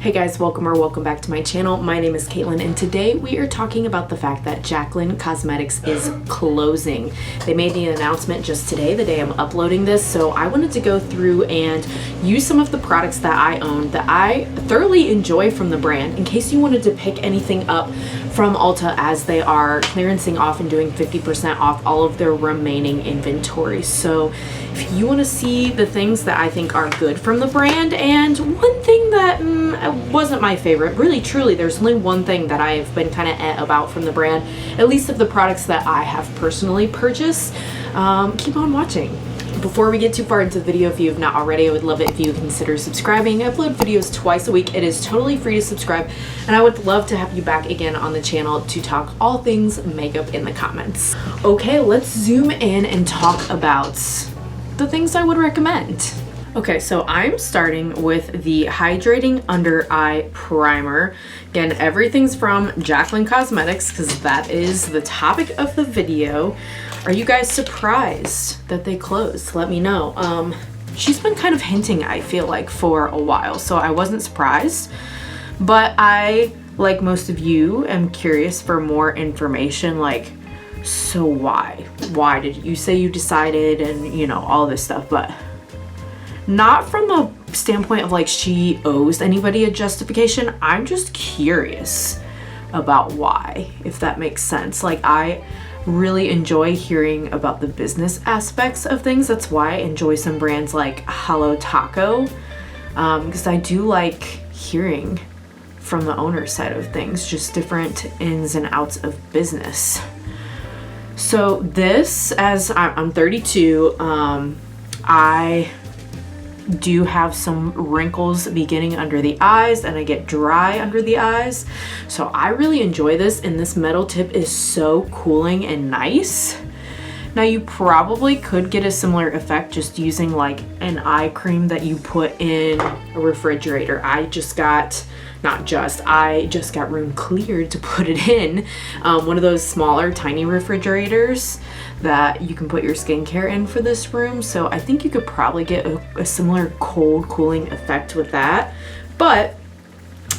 Hey guys, welcome back to my channel. My name is Caitlin and today we are talking about the fact that Jaclyn Cosmetics is closing. They made the announcement just today, the day I'm uploading this, so I wanted to go through and use some of the products that I own that I thoroughly enjoy from the brand in case you wanted to pick anything up from Ulta, as they are clearancing off and doing 50% off all of their remaining inventory. So if you want to see the things that I think are good from the brand, and one thing that wasn't my favorite, really truly there's only one thing that I've been kind of about from the brand, at least of the products that I have personally purchased, keep on watching. Before we get too far into the video, if you have not already, I would love it if you would consider subscribing. I upload videos twice a week. It is totally free to subscribe, and I would love to have you back again on the channel to talk all things makeup in the comments. Okay, let's zoom in and talk about the things I would recommend. Okay, so I'm starting with the Hydrating Under Eye Primer. Again, everything's from Jaclyn Cosmetics because that is the topic of the video. Are you guys surprised that they closed? Let me know. She's been kind of hinting, I feel like, for a while, so I wasn't surprised. But I, like most of you, am curious for more information, like, so why? Why did you say you decided, and you know, all this stuff, but not from a standpoint of like she owes anybody a justification. I'm just curious about why, if that makes sense. Like, I really enjoy hearing about the business aspects of things. That's why I enjoy some brands like Hello Taco, because I do like hearing from the owner side of things, just different ins and outs of business. So this, as I'm 32, I do have some wrinkles beginning under the eyes and I get dry under the eyes, so I really enjoy this, and this metal tip is so cooling and nice. Now you probably could get a similar effect just using like an eye cream that you put in a refrigerator. I just got room cleared to put it in one of those smaller tiny refrigerators that you can put your skincare in for this room. So I think you could probably get a similar cold cooling effect with that. But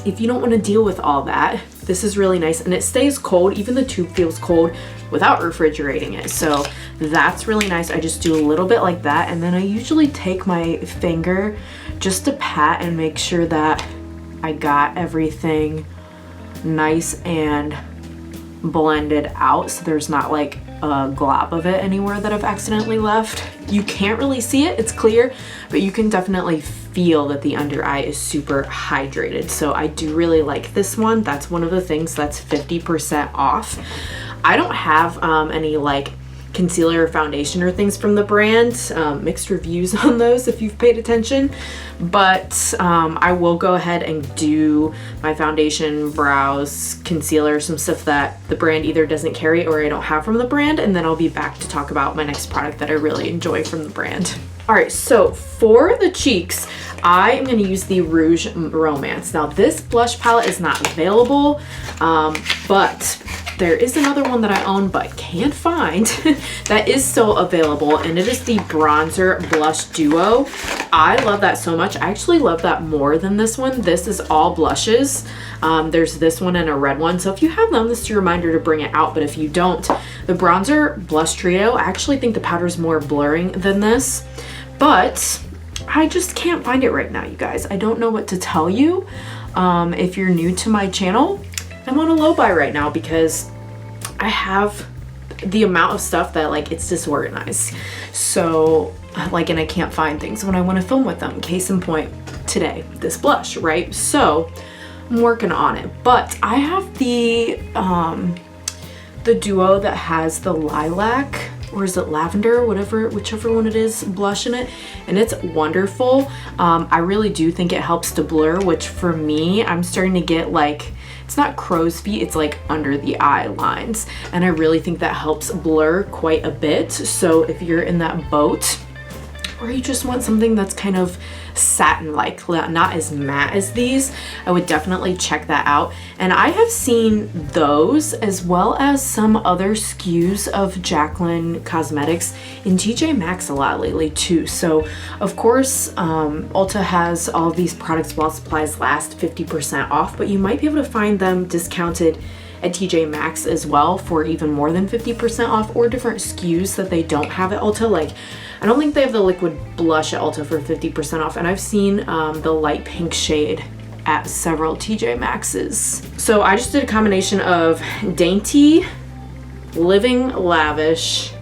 if you don't want to deal with all that, this is really nice, and it stays cold. Even the tube feels cold without refrigerating it, so that's really nice. I just do a little bit like that, and then I usually take my finger just to pat and make sure that I got everything nice and blended out, so there's not like a glob of it anywhere that I've accidentally left. You can't really see it, it's clear, but you can definitely feel that the under eye is super hydrated. So I do really like this one. That's one of the things that's 50% off. I don't have any like concealer or foundation or things from the brand. Mixed reviews on those if you've paid attention, but I will go ahead and do my foundation, brows, concealer, some stuff that the brand either doesn't carry or I don't have from the brand, and then I'll be back to talk about my next product that I really enjoy from the brand. All right, so for the cheeks, I am going to use the Rouge Romance. Now this blush palette is not available, but there is another one that I own but can't find that is still available, and it is the Bronzer Blush Duo. I love that so much. I actually love that more than this one. This is all blushes. There's this one and a red one, so if you have them, this is your reminder to bring it out. But if you don't, the Bronzer Blush Trio, I actually think the powder is more blurring than this, but I just can't find it right now, you guys. I don't know what to tell you. If you're new to my channel, I'm on a low buy right now because I have the amount of stuff that like it's disorganized. So like, and I can't find things when I want to film with them. Case in point, today, this blush, right? So I'm working on it, but I have the duo that has the lilac, or is it lavender, whichever one it is, blush in it, and it's wonderful. I really do think it helps to blur, which for me, I'm starting to get like, it's not crow's feet, it's like under the eye lines, and I really think that helps blur quite a bit. So if you're in that boat, or you just want something that's kind of satin-like, not as matte as these, I would definitely check that out. And I have seen those as well as some other SKUs of Jaclyn Cosmetics in TJ Maxx a lot lately too. So of course, Ulta has all of these products while supplies last, 50% off, but you might be able to find them discounted at TJ Maxx as well for even more than 50% off, or different SKUs that they don't have at Ulta. Like, I don't think they have the liquid blush at Ulta for 50% off, and I've seen the light pink shade at several TJ Maxx's. So I just did a combination of Dainty, Living Lavish,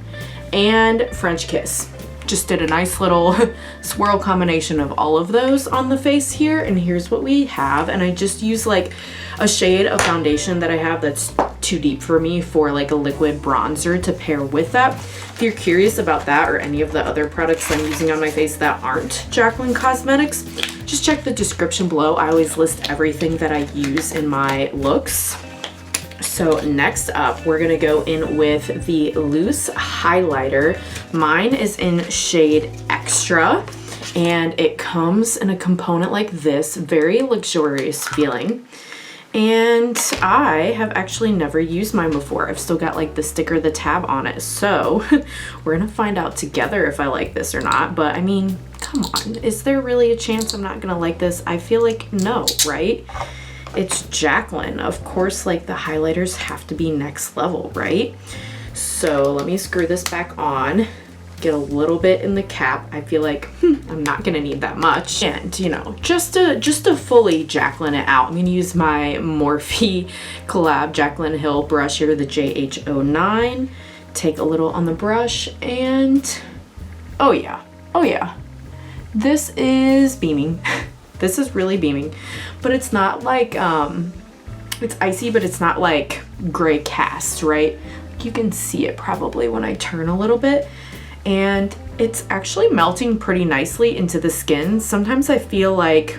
and French Kiss. Just did a nice little swirl combination of all of those on the face here, and here's what we have. And I just use like a shade of foundation that I have that's too deep for me for like a liquid bronzer to pair with that. If you're curious about that or any of the other products I'm using on my face that aren't Jaclyn Cosmetics, just check the description below. I always list everything that I use in my looks. So next up, we're gonna go in with the loose highlighter. Mine is in shade Extra, and it comes in a component like this, very luxurious feeling. And I have actually never used mine before. I've still got like the sticker, the tab on it. So we're gonna find out together if I like this or not. But I mean, come on, is there really a chance I'm not gonna like this? I feel like no, right? It's Jaclyn. Of course, like the highlighters have to be next level, right? So let me screw this back on, get a little bit in the cap. I feel like I'm not gonna need that much. And you know, just to fully Jaclyn it out, I'm gonna use my Morphe collab Jaclyn Hill brush here, the JH09. Take a little on the brush and oh yeah, this is beaming. This is really beaming, but it's not like, it's icy, but it's not like gray cast, right? You can see it probably when I turn a little bit, and it's actually melting pretty nicely into the skin. Sometimes I feel like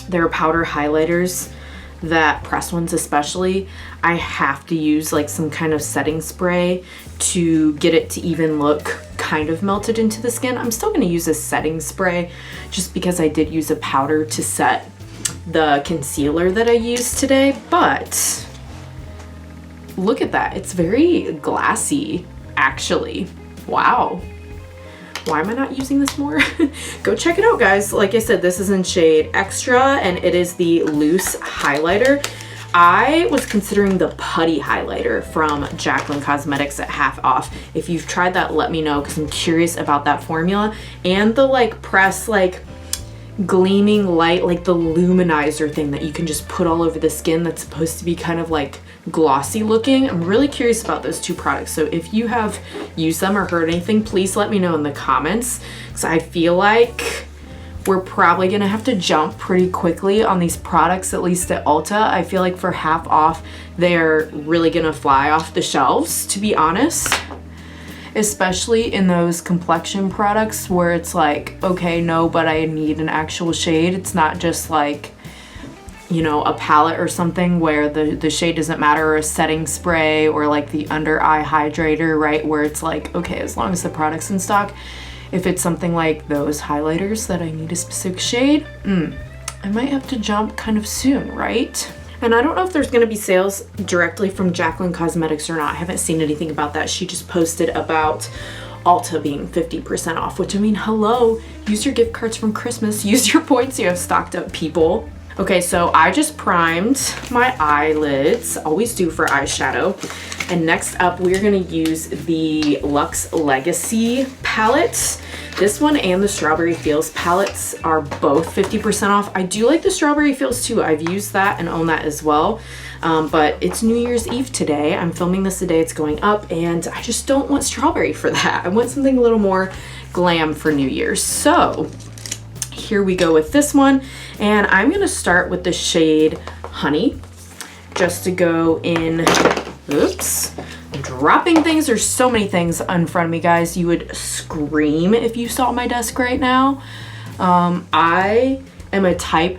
there are powder highlighters, that pressed ones especially, I have to use like some kind of setting spray to get it to even look kind of melted into the skin. I'm still going to use a setting spray just because I did use a powder to set the concealer that I used today, but look at that. It's very glassy, actually. Wow. Why am I not using this more? Go check it out, guys. Like I said, this is in shade Extra, and it is the loose highlighter. I was considering the putty highlighter from Jaclyn Cosmetics at half off. If you've tried that, let me know, because I'm curious about that formula. And the like press, like gleaming light, like the luminizer thing that you can just put all over the skin that's supposed to be kind of like glossy looking. I'm really curious about those two products. So if you have used them or heard anything, please let me know in the comments, because I feel like we're probably gonna have to jump pretty quickly on these products, at least at Ulta. I feel like for half off, they're really gonna fly off the shelves, to be honest. Especially in those complexion products where it's like, okay, no, but I need an actual shade. It's not just like, you know, a palette or something where the shade doesn't matter, or a setting spray, or like the under eye hydrator, right? Where it's like, okay, as long as the product's in stock. If it's something like those highlighters that I need a specific shade, I might have to jump kind of soon, right? And I don't know if there's gonna be sales directly from Jaclyn Cosmetics or not. I haven't seen anything about that. She just posted about Ulta being 50% off, which I mean, hello, use your gift cards from Christmas, use your points you have stocked up, people. Okay, so I just primed my eyelids, always do for eyeshadow. And next up, we're gonna use the Luxe Legacy palette. This one and the Strawberry Feels palettes are both 50% off. I do like the Strawberry Feels too. I've used that and own that as well. But it's New Year's Eve today. I'm filming this the day it's going up, and I just don't want strawberry for that. I want something a little more glam for New Year's. So here we go with this one. And I'm gonna start with the shade Honey, just to go in. Oops, I'm dropping things. There's so many things in front of me, guys. You would scream if you saw my desk right now. I am a type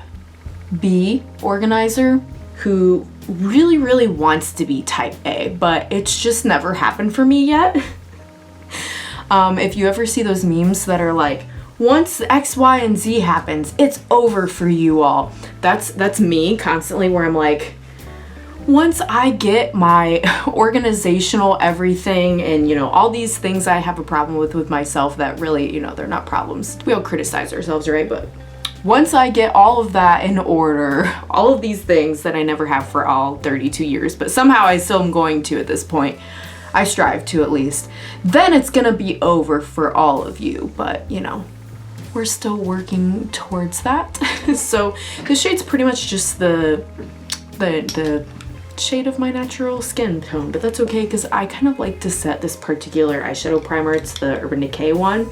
B organizer who really, really wants to be type A, but it's just never happened for me yet. If you ever see those memes that are like, once X, Y, and Z happens, it's over for you all. That's me constantly, where I'm like, once I get my organizational everything and, you know, all these things I have a problem with myself that really, you know, they're not problems. We all criticize ourselves, right? But once I get all of that in order, all of these things that I never have for all 32 years, but somehow I still am going to at this point, I strive to at least, then it's gonna be over for all of you. But, you know, we're still working towards that. So this shade's pretty much just the shade of my natural skin tone, but that's okay because I kind of like to set this particular eyeshadow primer. It's the Urban Decay one.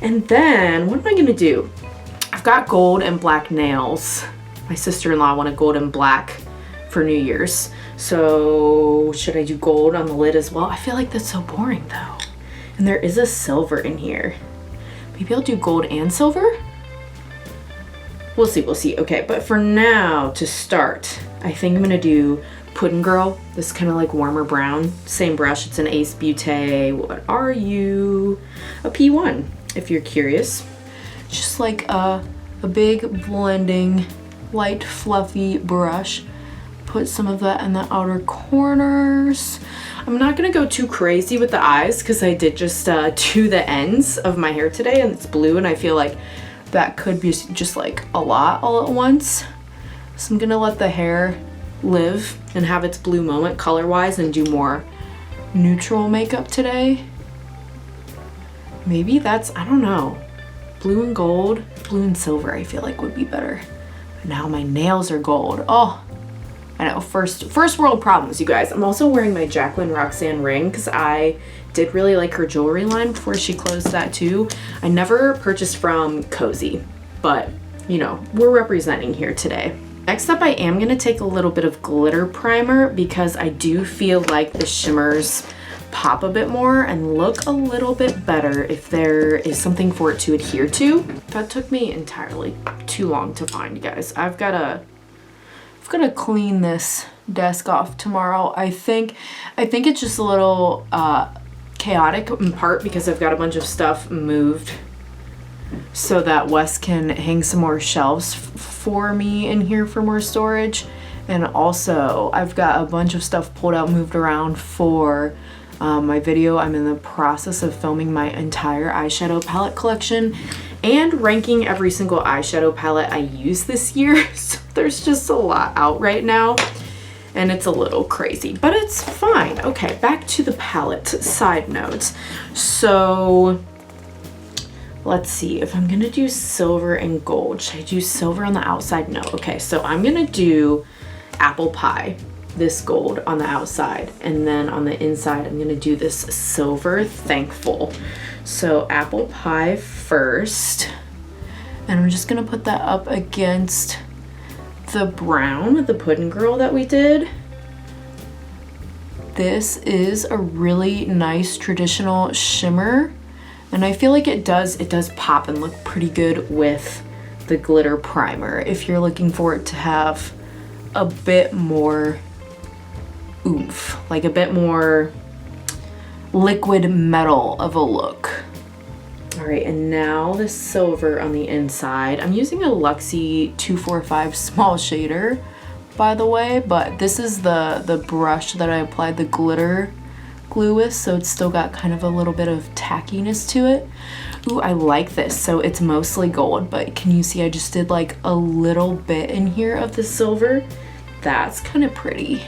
And then what am I gonna do? I've got gold and black nails. My sister-in-law wanted gold and black for New Year's. So should I do gold on the lid as well? I feel like that's so boring though. And there is a silver in here. Maybe I'll do gold and silver? We'll see, we'll see. Okay, but for now, to start, I think I'm gonna do Puddin' Girl, this kind of like warmer brown. Same brush, it's an Ace Beauté. What are you? A P1, if you're curious. Just like a big blending, light fluffy brush. Put some of that in the outer corners. I'm not gonna go too crazy with the eyes because I did just do the ends of my hair today and it's blue, and I feel like that could be just like a lot all at once. So I'm gonna let the hair live and have its blue moment color-wise and do more neutral makeup today. Maybe that's, I don't know, blue and gold, blue and silver I feel like would be better. But now my nails are gold. Oh, I know, first world problems, you guys. I'm also wearing my Jaclyn Roxanne ring because I did really like her jewelry line before she closed that too. I never purchased from Cozy, but you know, we're representing here today. Next up, I am gonna take a little bit of glitter primer because I do feel like the shimmers pop a bit more and look a little bit better if there is something for it to adhere to. That took me entirely too long to find, guys. I've gotta clean this desk off tomorrow. I think it's just a little chaotic in part because I've got a bunch of stuff moved so that Wes can hang some more shelves for me in here for more storage. And also I've got a bunch of stuff pulled out, moved around for my video. I'm in the process of filming my entire eyeshadow palette collection and ranking every single eyeshadow palette I use this year. So there's just a lot out right now and it's a little crazy, but it's fine. Okay, back to the palette side notes. So let's see, if I'm gonna do silver and gold, should I do silver on the outside? No. Okay, so I'm gonna do Apple Pie, this gold on the outside, and then on the inside I'm gonna do this silver Thankful. So Apple Pie first, and I'm just gonna put that up against the brown, the Puddin' Girl that we did. This is a really nice traditional shimmer, and I feel like it does pop and look pretty good with the glitter primer if you're looking for it to have a bit more oomph, like a bit more liquid metal of a look. All right, and now the silver on the inside. I'm using a Luxe 245 small shader, by the way, but this is the brush that I applied the glitter glue with, so it's still got kind of a little bit of tackiness to it. Ooh, I like this. So it's mostly gold, but can you see I just did like a little bit in here of the silver? That's kind of pretty.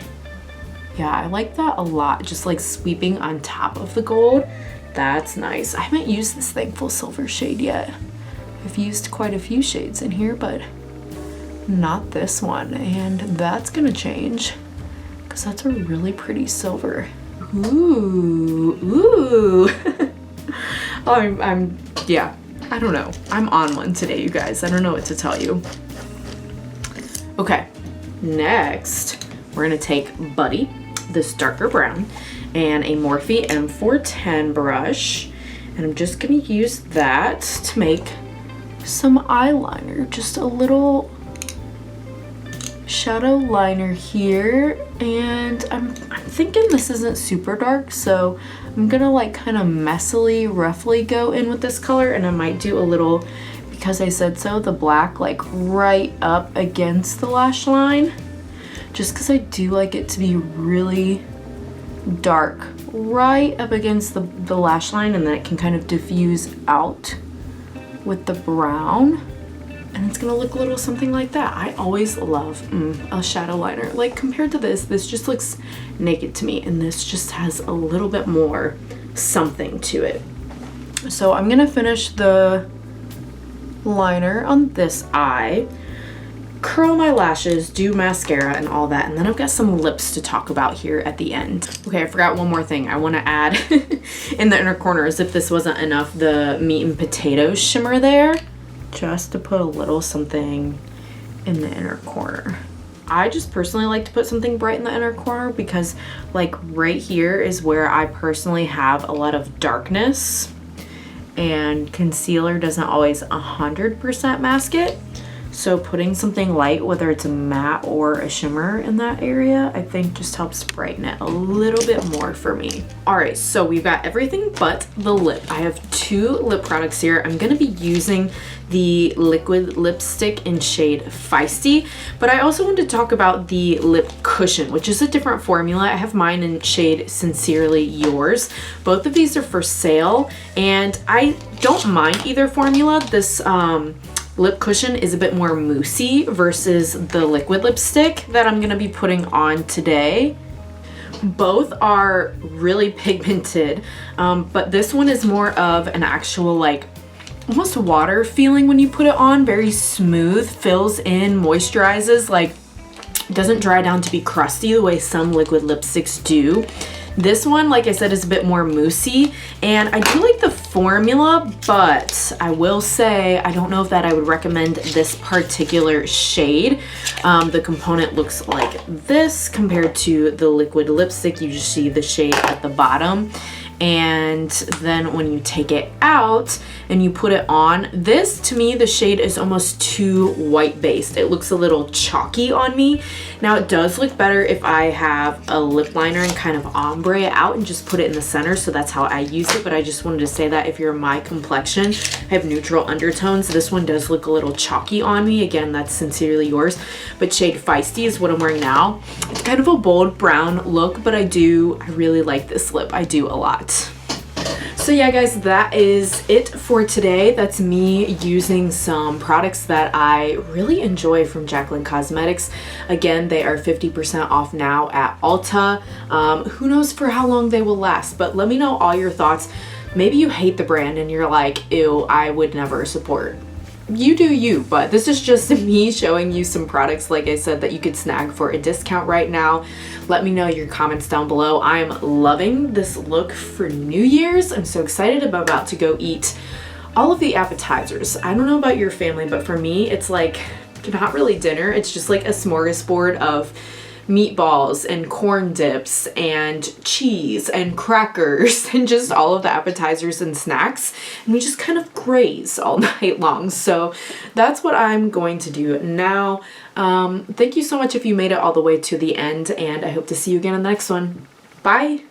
Yeah, I like that a lot, just like sweeping on top of the gold. That's nice. I haven't used this Thankful silver shade yet. I've used quite a few shades in here, but not this one, and that's gonna change because that's a really pretty silver. Ooh, ooh. I'm yeah, I don't know. I'm on one today, you guys. I don't know what to tell you. Okay, next we're gonna take Buddy, this darker brown, and a Morphe M410 brush, and I'm just gonna use that to make some eyeliner, just a little shadow liner here, and I'm thinking this isn't super dark, so I'm gonna like kind of messily, roughly go in with this color, and I might do a little, because I said so, the black like right up against the lash line, just because I do like it to be really dark right up against the lash line, and then it can kind of diffuse out with the brown. And it's gonna look a little something like that. I always love a shadow liner. Like compared to this just looks naked to me, and this just has a little bit more something to it. So I'm gonna finish the liner on this eye, curl my lashes, do mascara and all that, and then I've got some lips to talk about here at the end. Okay, I forgot one more thing I want to add in the inner corner, as if this wasn't enough, the meat and potatoes shimmer there. Just to put a little something in the inner corner. I just personally like to put something bright in the inner corner because like right here is where I personally have a lot of darkness, and concealer doesn't always 100% mask it. So putting something light, whether it's a matte or a shimmer in that area, I think just helps brighten it a little bit more for me. All right, so we've got everything but the lip. I have 2 lip products here. I'm gonna be using the liquid lipstick in shade Feisty, but I also want to talk about the lip cushion, which is a different formula. I have mine in shade Sincerely Yours. Both of these are for sale, and I don't mind either formula. This lip cushion is a bit more moussey versus the liquid lipstick that I'm gonna be putting on today. Both are really pigmented, but this one is more of an actual like almost water feeling when you put it on. Very smooth, fills in, moisturizes, like doesn't dry down to be crusty the way some liquid lipsticks do. This one, like I said, is a bit more moussey, and I do like the formula, but I will say I don't know if that I would recommend this particular shade. The component looks like this compared to the liquid lipstick. You just see the shade at the bottom, and then when you take it out and you put it on, this to me the shade is almost too white based. It looks a little chalky on me. Now it does look better if I have a lip liner and kind of ombre it out and just put it in the center, so that's how I use it. But I just wanted to say that if you're my complexion, I have neutral undertones, this one does look a little chalky on me. Again, that's Sincerely Yours, but shade Feisty is what I'm wearing now. It's kind of a bold brown look, but I really like this lip. I do a lot. So yeah guys, that is it for today. That's me using some products that I really enjoy from Jaclyn Cosmetics. Again, they are 50% off now at Ulta. Who knows for how long they will last, but let me know all your thoughts. Maybe you hate the brand and you're like, ew, I would never support. You do you, but this is just me showing you some products, like I said, that you could snag for a discount right now. Let me know your comments down below. I'm loving this look for New Year's. I'm so excited. I'm about to go eat all of the appetizers. I don't know about your family, but for me, it's like not really dinner. It's just like a smorgasbord of meatballs and corn dips and cheese and crackers and just all of the appetizers and snacks, and we just kind of graze all night long. So that's what I'm going to do now. Thank you so much if you made it all the way to the end, and I hope to see you again in the next one. Bye.